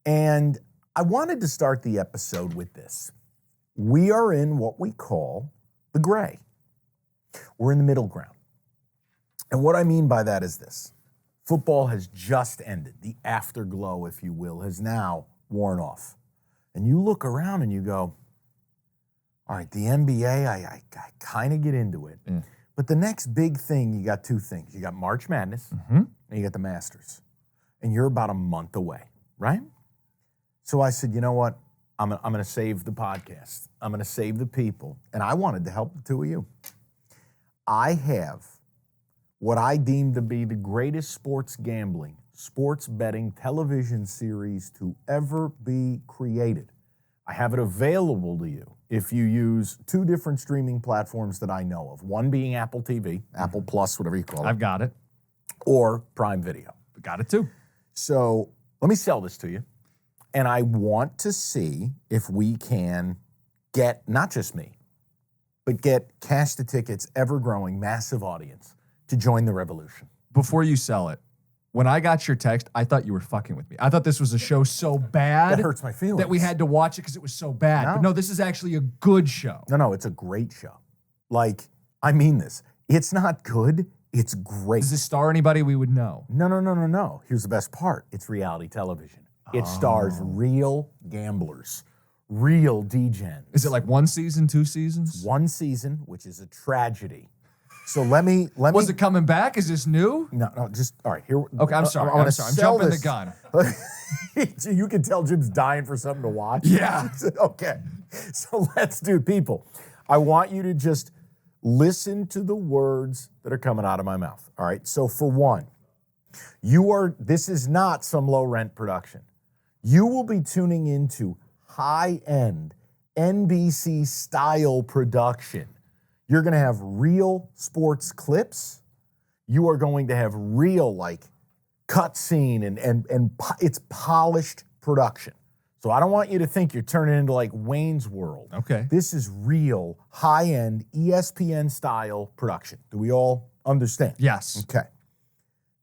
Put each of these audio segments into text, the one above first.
And I wanted to start the episode with this. We are in what we call the gray. We're in the middle ground. And what I mean by that is this. Football has just ended. The afterglow, if you will, has now worn off. And you look around and you go, all right, the NBA, I kind of get into it. Mm. But the next big thing, you got two things. You got March Madness, and you got the Masters. And you're about a month away, right? So I said, you know what? I'm going to save the podcast. I'm going to save the people. And I wanted to help the two of you. I have what I deem to be the greatest sports gambling, sports betting television series to ever be created. I have it available to you if you use two different streaming platforms that I know of. One being Apple TV, Apple Plus, whatever you call it. I've got it. Or Prime Video. Got it too. So let me sell this to you. And I want to see if we can get, not just me, but get Cash the Ticket's ever-growing massive audience to join the revolution. Before you sell it, when I got your text, I thought you were fucking with me. I thought this was a show so bad That hurts my feelings. that we had to watch it because it was so bad. No. But no, this is actually a good show. No, it's a great show. Like, I mean this. It's not good. It's great. Does this star anybody we would know? No. Here's the best part. It's reality television. It stars real gamblers, real degens. Is it like one season, two seasons? One season, which is a tragedy. So let me. Was it coming back? Is this new? No, just, all right, here. Okay, I'm sorry. I'm jumping the gun. You can tell Jim's dying for something to watch. Yeah. Okay, so let's do, people. I want you to just listen to the words that are coming out of my mouth, all right? So for one, this is not some low-rent production. You will be tuning into high-end NBC-style production. You're going to have real sports clips. You are going to have real, like, cutscene and it's polished production. So I don't want you to think you're turning into, like, Wayne's World. Okay. This is real, high-end, ESPN-style production. Do we all understand? Yes. Okay.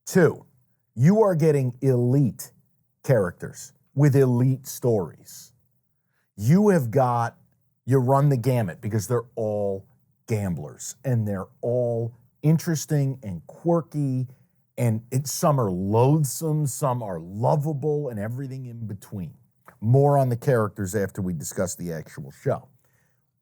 2, you are getting elite characters with elite stories. You run the gamut because they're all gamblers and they're all interesting and quirky and some are loathsome, some are lovable and everything in between. More on the characters after we discuss the actual show.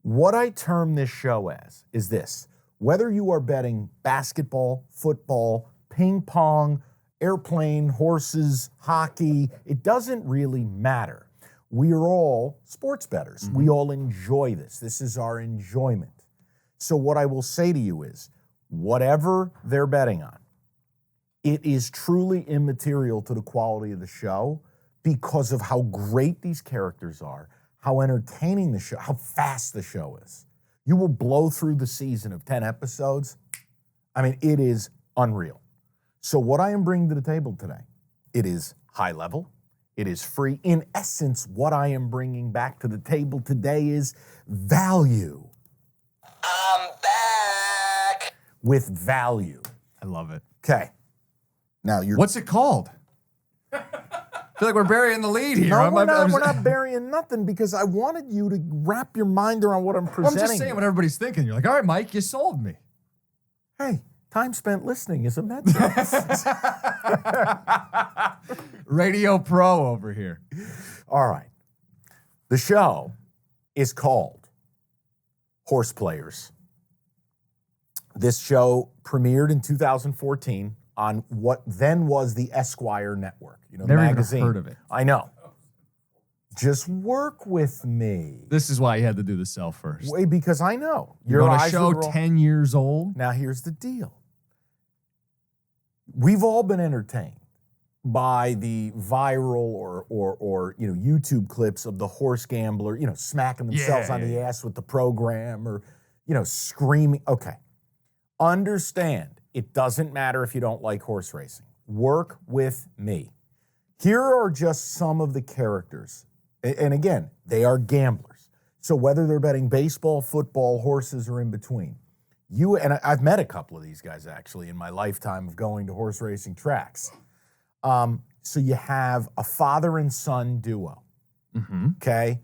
What I term this show as is this: whether you are betting basketball, football, ping pong, airplane, horses, hockey, it doesn't really matter. We are all sports bettors. We all enjoy this. This is our enjoyment. So what I will say to you is, whatever they're betting on, it is truly immaterial to the quality of the show because of how great these characters are, how entertaining the show, how fast the show is. You will blow through the season of 10 episodes. I mean, it is unreal. So what I am bringing to the table today, it is high level, it is free. In essence, what I am bringing back to the table today is value. I'm back. With value. I love it. Okay. Now you're. What's it called? I feel like we're burying the lead here. No, we're not burying nothing because I wanted you to wrap your mind around what I'm presenting. I'm just saying what everybody's thinking. You're like, all right, Mike, you sold me. Hey, time spent listening is a metric. Radio pro over here. All right. The show is called Horse Players. This show premiered in 2014 on what then was the Esquire network, the Never magazine. even heard of it. I know. Just work with me. This is why you had to do the sell first. Wait, because I know. You're on a show 10 years old. Now here's the deal. We've all been entertained by the viral or YouTube clips of the horse gambler, smacking themselves on the ass with the program or, screaming. Okay. Understand, it doesn't matter if you don't like horse racing. Work with me. Here are just some of the characters. And again, they are gamblers. So whether they're betting baseball, football, horses, or in between, I've met a couple of these guys actually in my lifetime of going to horse racing tracks. So you have a father and son duo. Mm-hmm. Okay.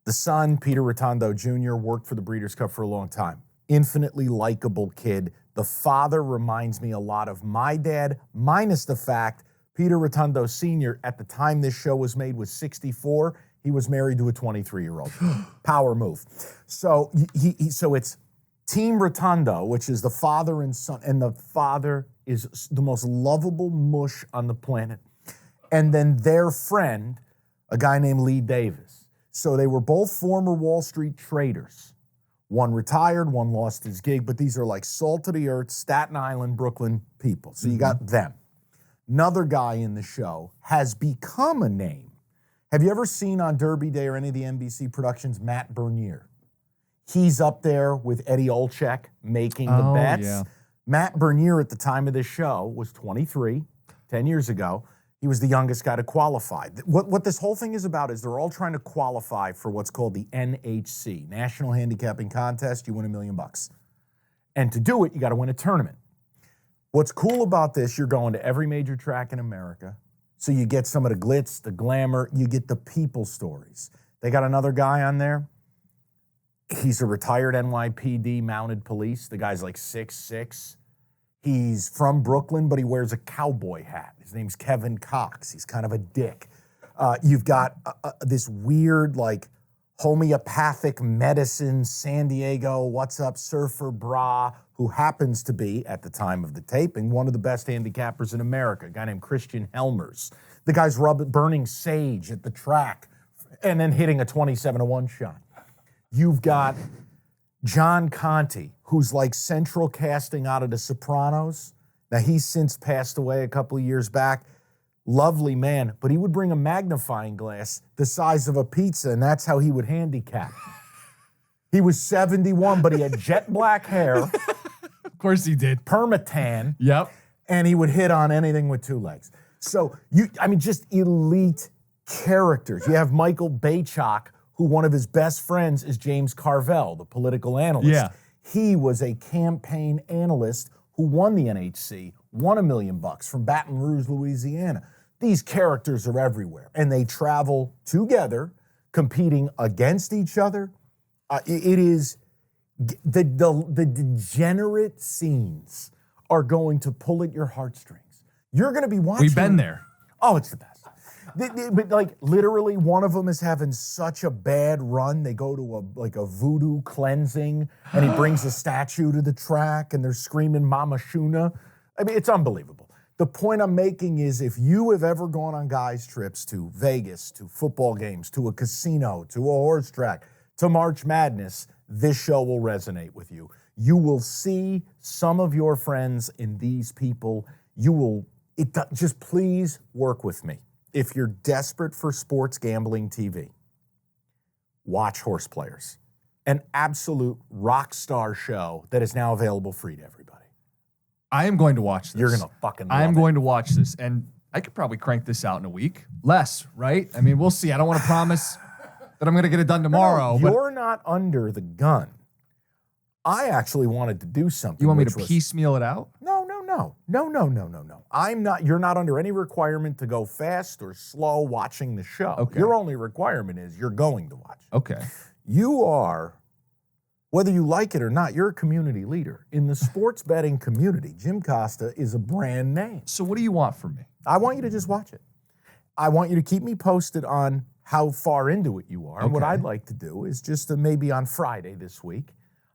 The son, Peter Rotundo Jr., worked for the Breeders' Cup for a long time. Infinitely likable kid. The father reminds me a lot of my dad, minus the fact Peter Rotundo Sr., at the time this show was made, was 64. He was married to a 23-year-old. Power move. So so it's Team Rotundo, which is the father and son, and the father is the most lovable mush on the planet. And then their friend, a guy named Lee Davis. So they were both former Wall Street traders. One retired, one lost his gig, but these are like salt of the earth, Staten Island, Brooklyn people. So you got them. Another guy in the show has become a name. Have you ever seen on Derby Day or any of the NBC productions Matt Bernier? He's up there with Eddie Olczyk making the bets. Yeah. Matt Bernier at the time of this show was 23, 10 years ago. He was the youngest guy to qualify. What this whole thing is about is they're all trying to qualify for what's called the NHC, National Handicapping Contest. You win $1 million. And to do it, you got to win a tournament. What's cool about this, you're going to every major track in America. So you get some of the glitz, the glamour, you get the people stories. They got another guy on there. He's a retired NYPD mounted police. The guy's like 6'6". He's from Brooklyn, but he wears a cowboy hat. His name's Kevin Cox. He's kind of a dick. You've got this weird, like, homeopathic medicine, San Diego, what's up, surfer bra, who happens to be, at the time of the taping, one of the best handicappers in America, a guy named Christian Helmers. The guy's burning sage at the track and then hitting a 27-1 shot. You've got John Conte, who's like central casting out of The Sopranos. Now, he's since passed away a couple of years back. Lovely man, but he would bring a magnifying glass the size of a pizza, and that's how he would handicap. He was 71, but he had jet black hair, Of course he did. permatan, Yep. and he would hit on anything with two legs. So, just elite characters. You have Michael Bachok, who one of his best friends is James Carvell, the political analyst. Yeah. He was a campaign analyst who won the NHC, won $1 million from Baton Rouge, Louisiana. These characters are everywhere, and they travel together, competing against each other. It is the degenerate scenes are going to pull at your heartstrings. You're going to be watching. We've been there. Oh, it's the best. But like literally, one of them is having such a bad run. They go to a voodoo cleansing, and he brings a statue to the track, and they're screaming "Mama Shuna." I mean, it's unbelievable. The point I'm making is, if you have ever gone on guys' trips to Vegas, to football games, to a casino, to a horse track, to March Madness, this show will resonate with you. You will see some of your friends in these people. Just please work with me. If you're desperate for sports gambling TV, watch Horse Players, an absolute rock star show that is now available free to everybody. I am going to watch this. You're going to fucking love I am it. going to watch this, and I could probably crank this out in a week. Less, right? I mean, we'll see. I don't want to promise that I'm going to get it done tomorrow. No, but you're not under the gun. I actually wanted to do something. you want me to which was- piecemeal it out? No. I'm not. You're not under any requirement to go fast or slow watching the show. Okay. Your only requirement is you're going to watch. Okay. You are, whether you like it or not, you're a community leader. In the sports betting community, Jim Costa is a brand name. So what do you want from me? I want you to just watch it. I want you to keep me posted on how far into it you are. And what Okay. I'd like to do is just to maybe on Friday this week,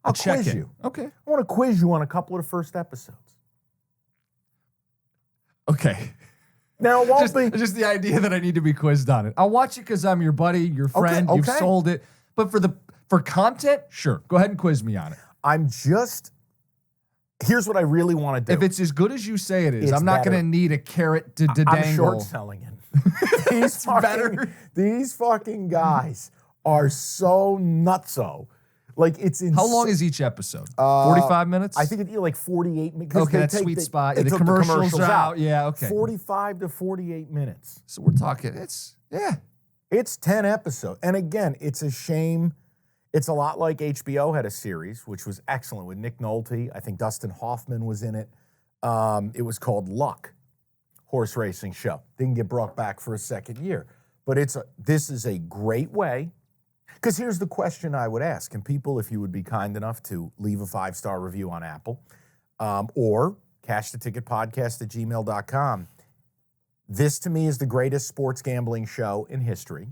I'll check quiz in. you. Okay. I want to quiz you on a couple of the first episodes. Okay. Now, it won't be. Just the idea that I need to be quizzed on it. I'll watch it because I'm your buddy, your friend. You've okay. sold it. But for content, sure. Go ahead and quiz me on it. Here's what I really want to do. If it's as good as you say it is, It's I'm not better. going to need a carrot to I'm dangle. short selling it. better. These fucking guys are so nutso. Like, it's insane. How long is each episode? 45 minutes? I think it's like 48 minutes. Okay, that's sweet spot. They The took commercials are out. Yeah, okay. 45 to 48 minutes. So we're talking, It's 10 episodes. And again, it's a shame. It's a lot like HBO had a series, which was excellent with Nick Nolte. I think Dustin Hoffman was in it. It was called Luck. horse racing show. Didn't get brought back for a second year. But this is a great way. Because here's the question I would ask. And people, if you would be kind enough to leave a 5-star review on Apple or cashtheticketpodcast@gmail.com. This, to me, is the greatest sports gambling show in history.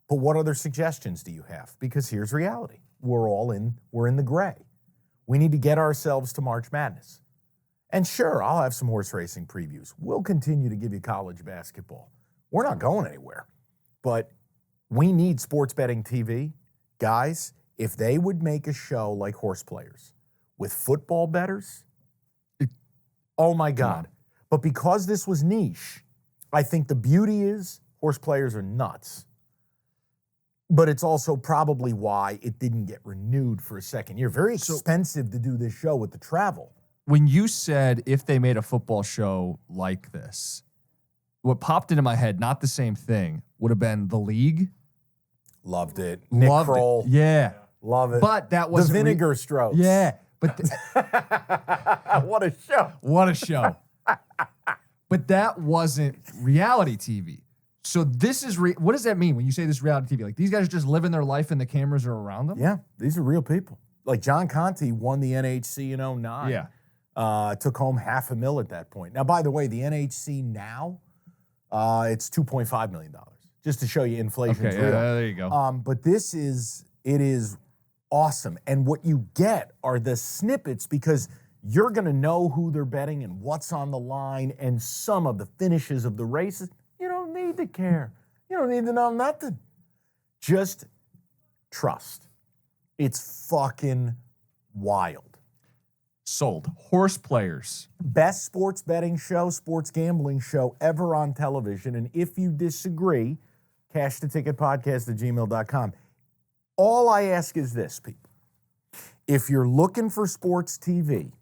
But what other suggestions do you have? Because here's reality. We're in the gray. We need to get ourselves to March Madness. And sure, I'll have some horse racing previews. We'll continue to give you college basketball. We're not going anywhere. But we need sports betting TV. Guys, if they would make a show like Horse Players with football bettors, oh my God. But because this was niche, I think the beauty is Horse Players are nuts. But it's also probably why it didn't get renewed for a second year. Very expensive to do this show with the travel. When you said if they made a football show like this, what popped into my head, not the same thing, would have been The League. Loved it. Nick Loved Kroll. it. Yeah. Love it. But that wasn't the vinegar strokes. Yeah. But what a show. what a show. But that wasn't reality TV. So this is what does that mean when you say this reality TV? Like these guys are just living their life and the cameras are around them? Yeah, these are real people. Like John Conte won the NHC in 09. Yeah. Took home $500,000 at that point. Now, by the way, the NHC now, it's $2.5 million. Just to show you inflation. Okay, yeah, there you go. But it is awesome. And what you get are the snippets because you're going to know who they're betting and what's on the line and some of the finishes of the races. You don't need to care. You don't need to know nothing. Just trust. It's fucking wild. Sold. Horse Players. Best sports betting show, sports gambling show ever on television. And if you disagree, cashtheticketpodcast@gmail.com. All I ask is this, people. If you're looking for sports TV,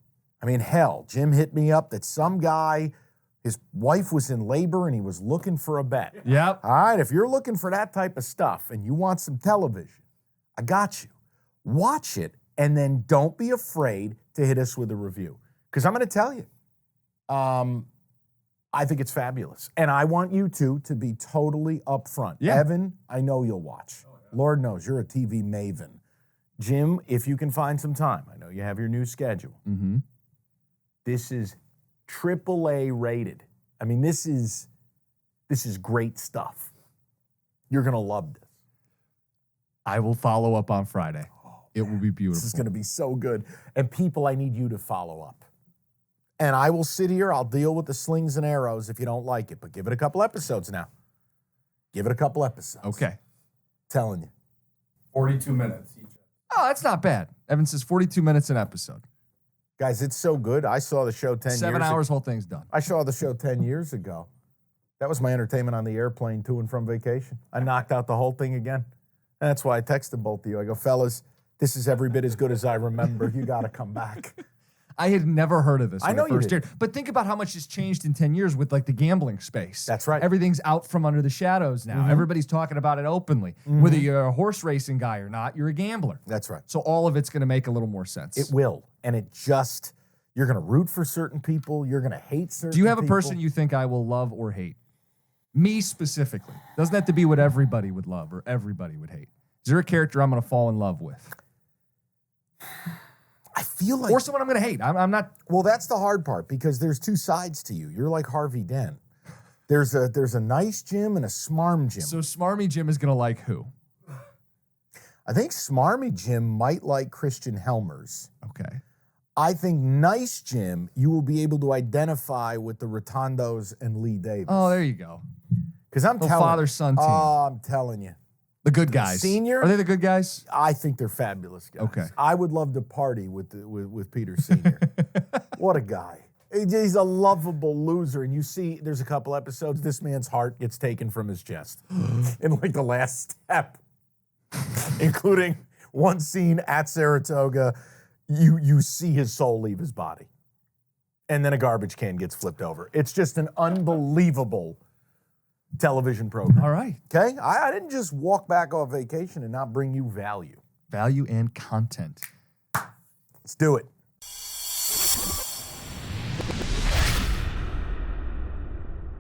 I mean, hell, Jim hit me up that some guy, his wife was in labor and he was looking for a bet. Yep. All right, if you're looking for that type of stuff and you want some television, I got you. Watch it and then don't be afraid to hit us with a review. Because I'm going to tell you, I think it's fabulous. And I want you two to be totally upfront. Yeah. Evan, I know you'll watch. Lord knows, you're a TV maven. Jim, if you can find some time, I know you have your new schedule. Mm-hmm. This is AAA rated. I mean, this is great stuff. You're going to love this. I will follow up on Friday. It will be beautiful. This is going to be so good. And people, I need you to follow up. And I will sit here. I'll deal with the slings and arrows if you don't like it. But give it a couple episodes now. Give it a couple episodes. Okay. Telling you. 42 minutes each. Oh, that's not bad. Evan says 42 minutes an episode. Guys, it's so good. I saw the show 10 years 7 ago. hours, whole thing's done. I saw the show 10 years ago. That was my entertainment on the airplane to and from vacation. I knocked out the whole thing again. And that's why I texted both of you. I go, fellas, this is every bit as good as I remember. You got to come back. I had never heard of this when I know it you first did. aired. But think about how much has changed in 10 years with like the gambling space. That's right. Everything's out from under the shadows now. Mm-hmm. Everybody's talking about it openly. Whether you're a horse racing guy or not, you're a gambler. That's right. So all of it's going to make a little more sense. It will. And it just, you're going to root for certain people. You're going to hate certain people. Do you have a person you think I will love or hate? Me specifically. Doesn't have to be what everybody would love or everybody would hate. Is there a character I'm going to fall in love with? I feel like... Or someone I'm going to hate? I'm not... Well, that's the hard part because there's two sides to you. You're like Harvey Dent. There's a nice Jim and a smarm Jim. So Smarmy Jim is going to like who? I think smarmy Jim might like Christian Helmers. Okay. I think nice Jim, you will be able to identify with the Rotondos and Lee Davis. Oh, there you go. Because I'm The telling father-son team. Oh, I'm telling you. The good guys. Senior? Are they the good guys? I think they're fabulous guys. Okay. I would love to party with Peter Senior. What a guy. He's a lovable loser. And you see, there's a couple episodes, this man's heart gets taken from his chest in like the last step, including one scene at Saratoga. You see his soul leave his body. And then a garbage can gets flipped over. It's just an unbelievable television program. All right. Okay? I didn't just walk back off vacation and not bring you value. Value and content. Let's do it.